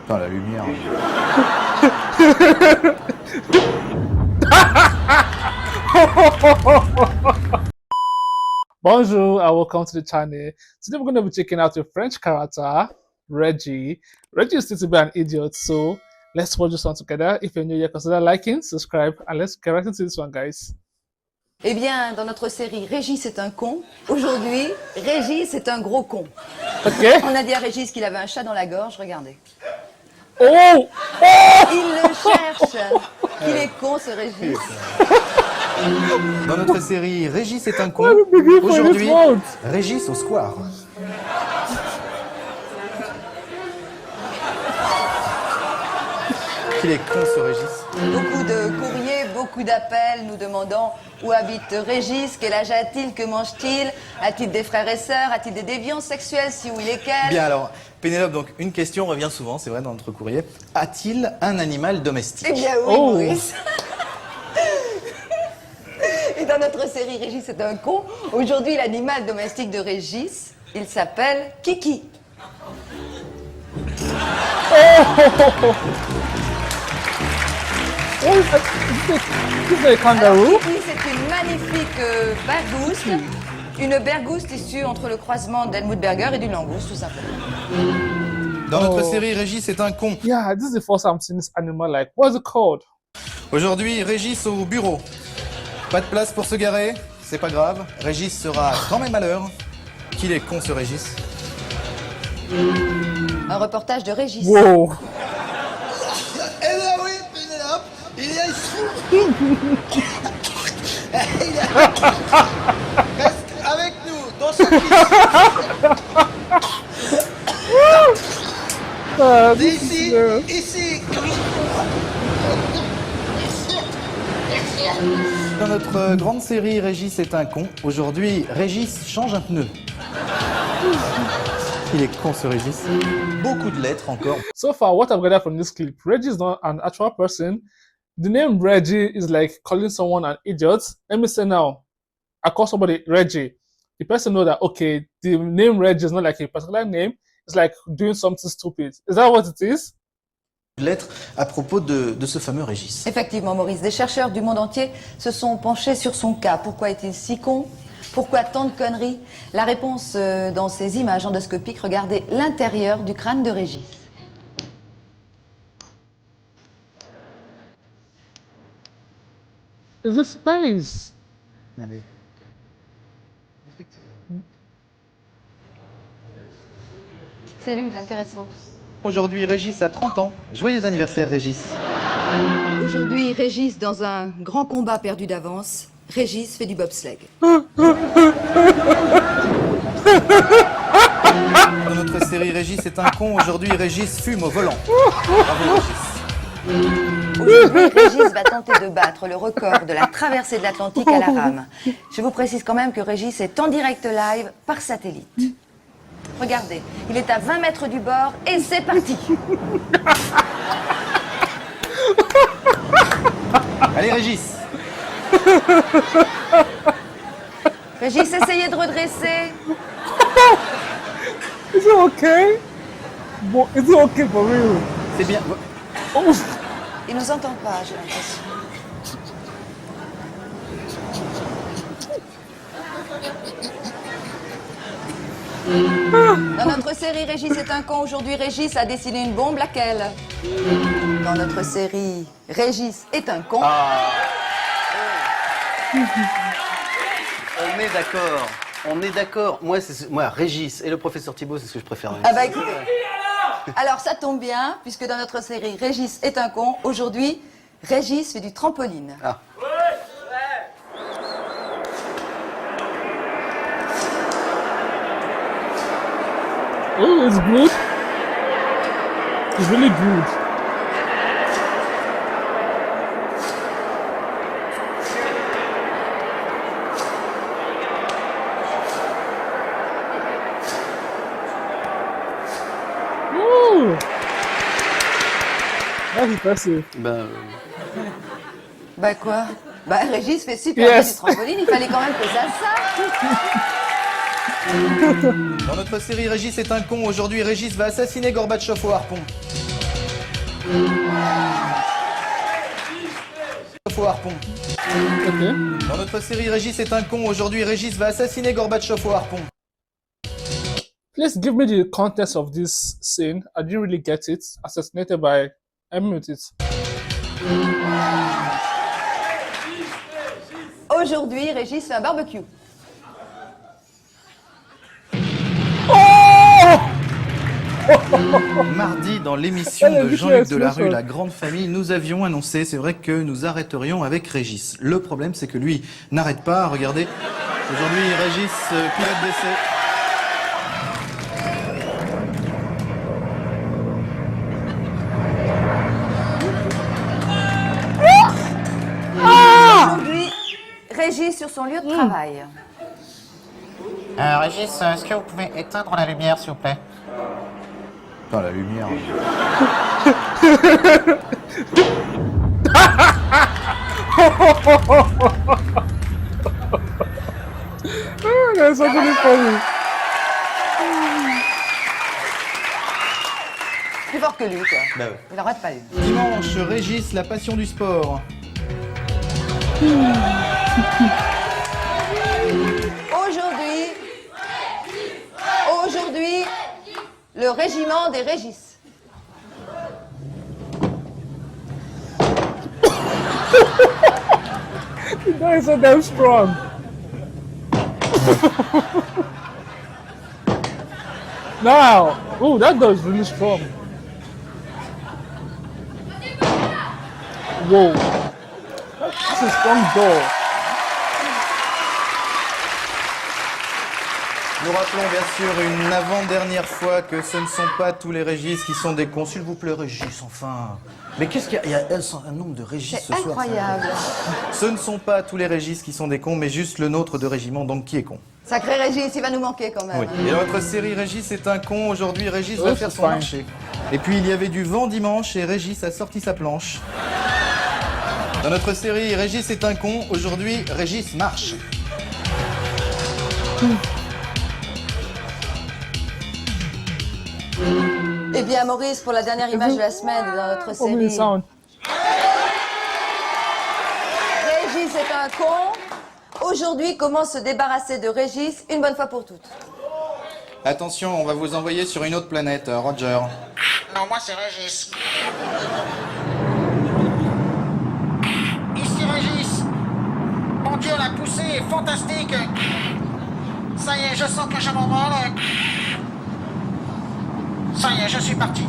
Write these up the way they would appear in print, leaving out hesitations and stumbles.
Putain, la lumière. Bonjour and welcome to the channel. Today we're going to be checking out a French character, Reggie. Reggie is still to be an idiot, so let's watch this one together. If you're new here, consider liking, subscribe, and let's get right into this one, guys. Eh bien, dans notre série Régis est un con, aujourd'hui, Régis est un gros con. Ok. On a dit à Régis qu'il avait un chat dans la gorge, regardez. Oh! Il le cherche. Il est con ce Régis. Dans notre série Régis est un con, Why are we begging for aujourd'hui, this mode? Régis au square. Qu'il est con ce Régis. Beaucoup de courriers, beaucoup d'appels nous demandant où habite Régis, quel âge a-t-il, que mange-t-il, a-t-il des frères et sœurs, a-t-il des déviances sexuelles, si oui, lesquelles? Bien alors, Pénélope, donc une question revient souvent, c'est vrai dans notre courrier. A-t-il un animal domestique? Eh bien oui, Oh. Maurice. Et dans notre série Régis est un con, aujourd'hui l'animal domestique de Régis, il s'appelle Kiki. Oh, is it a Alors, kangaroo? Kiki, c'est une magnifique bergouste, une bergouste issue entre le croisement d'Helmut Berger et d'une langouste, tout simplement. Dans notre Oh. série Régis est un con. Yeah, this is the first time I'm seeing this animal. Like, what's it called? Aujourd'hui, Régis au bureau. Pas de place pour se garer, c'est pas grave. Régis sera quand même à l'heure. Qu'il est con ce Régis. Un reportage de Régis. Whoa. Eh ben oui, Pénélope, il est ici. Reste avec nous, dans ce This ici, is, ici. Dans notre grande série Régis est un con, aujourd'hui Régis change un pneu. Il est con ce Régis. Beaucoup de lettres encore. So far, what I've gathered from this clip, Reggie is not an actual person. The name Reggie is like calling someone an idiot. Let me say now, I call somebody Reggie. The person know that, okay, the name Reggie is not like a particular name. It's like doing something stupid. Is that what it is? Lettres à propos de ce fameux Régis. Effectivement, Maurice, des chercheurs du monde entier se sont penchés sur son cas. Pourquoi est-il si con? Pourquoi tant de conneries? La réponse dans ces images endoscopiques. Regardez l'intérieur du crâne de Régis. Is it space? C'est lui, intéressant. Aujourd'hui Régis a 30 ans. Joyeux anniversaire Régis. Aujourd'hui, Régis, dans un grand combat perdu d'avance, Régis fait du bobsleigh. Dans notre série Régis est un con, aujourd'hui Régis fume au volant. Bravo Régis. Aujourd'hui, Régis va tenter de battre le record de la traversée de l'Atlantique à la rame. Je vous précise quand même que Régis est en direct live par satellite. Regardez, il est à 20 mètres du bord et c'est parti. Allez Régis. Régis, essayez de redresser. Is it okay? Is it okay for real? C'est bien. Oh, Il nous entend pas, j'ai l'impression. Dans notre série Régis est un con, aujourd'hui Régis a dessiné une bombe, laquelle? Dans notre série Régis est un con, On est d'accord. On est d'accord. Moi, Régis et le professeur Thibault, c'est ce que je préfère. ah bah écoutez. Alors ça tombe bien, puisque dans notre série Régis est un con, aujourd'hui Régis fait du trampoline. Ah. oh, it's good. It's really good. Ooh. That's impressive. Bah quoi? Bah Régis fait super bien Yes. du trampoline, il fallait quand même que ça sorte. Dans notre série Régis est un con, aujourd'hui Régis va assassiner Gorbatchev au harpon. Au harpon. Okay. Dans notre série, Régis est un con. Aujourd'hui, Régis va assassiner Gorbatchev au harpon. Please give me the context of this scene. I didn't really get it. Assassinated by. I mute it. Aujourd'hui, Régis fait un barbecue. Mardi, dans l'émission Elle a de dit Jean-Luc que la Delarue, solution. La Grande Famille, nous avions annoncé, c'est vrai, que nous arrêterions avec Régis. Le problème, c'est que lui n'arrête pas. Regardez, aujourd'hui, Régis, pilote d'essai. Aujourd'hui, Régis sur son lieu de travail. Régis, est-ce que vous pouvez éteindre la lumière, s'il vous plaît? Putain, la lumière. That's actually funny. Plus fort que lui, quoi. Bah ouais. Il n'arrête pas, lui. Dimanche, Régis, la passion du sport. Aujourd'hui, le régiment des Régis. That is so damn strong. Now, oh, that does really strong. Whoa, that's a strong door. Nous rappelons bien sûr une avant-dernière fois que ce ne sont pas tous les Régis qui sont des cons. S'il vous plaît, Régis, enfin. Mais qu'est-ce qu'il y a? Il y a un nombre de Régis C'est ce soir. incroyable. Ce ne sont pas tous les Régis qui sont des cons, mais juste le nôtre de régiment, donc qui est con. Sacré Régis, il va nous manquer quand même. Oui. Et dans notre série Régis est un con, aujourd'hui Régis Oh, va faire c'est son fine. marché. Et puis il y avait du vent dimanche et Régis a sorti sa planche. Dans notre série Régis est un con, aujourd'hui Régis marche. Eh bien, Maurice, pour la dernière image de la semaine dans notre Oh, really série, sound. Régis est un con. Aujourd'hui, comment se débarrasser de Régis une bonne fois pour toutes. Attention, on va vous envoyer sur une autre planète, Roger. Non, moi c'est Régis. Ici Régis. Mon Dieu, la poussée est fantastique. Ça y est, je sens que je m'envole. Ça y est, je suis parti.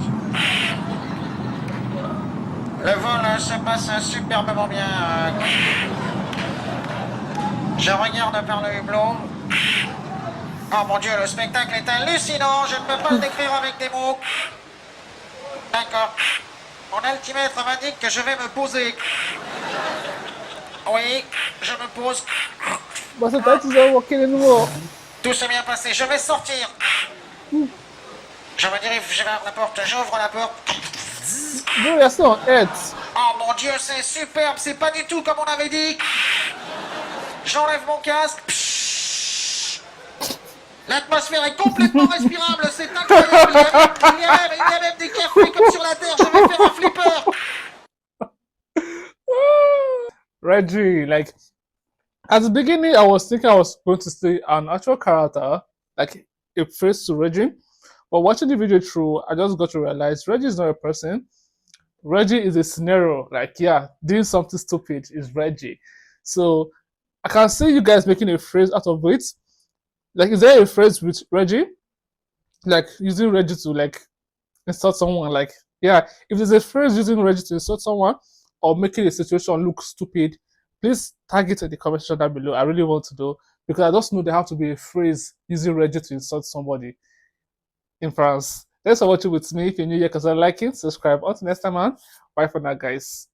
Le vol se passe superbement bien. Je regarde par le hublot. Oh mon Dieu, le spectacle est hallucinant. Je ne peux pas le décrire avec des mots. D'accord. Mon altimètre m'indique que je vais me poser. Oui, je me pose. But the titles are working anymore. Tout s'est bien passé. Je vais sortir. Je me dirige vers la porte. J'ouvre la porte. Bro, you're still on Earth. Oh mon Dieu, c'est superbe. C'est pas du tout comme on avait dit. J'enlève mon casque. L'atmosphère est complètement respirable. C'est incroyable. Il y a même des cafés comme sur la Terre. Je vais faire un flipper. Reggie, like at the beginning, I was thinking I was going to say an actual character, like a phrase to Reggie. But watching the video through, I just got to realize Reggie is not a person. Reggie is a scenario. Like, yeah, doing something stupid is Reggie. So I can see you guys making a phrase out of it. Like, is there a phrase with Reggie? Like using Reggie to like insult someone? Like, yeah, if there's a phrase using Reggie to insult someone or making a situation look stupid, please tag it in the comment section down below. I really want to know because I just know there have to be a phrase using Reggie to insult somebody in France. Thanks for watching with me. If you're new here, consider liking, subscribe. Until next time, man. Bye for now, guys.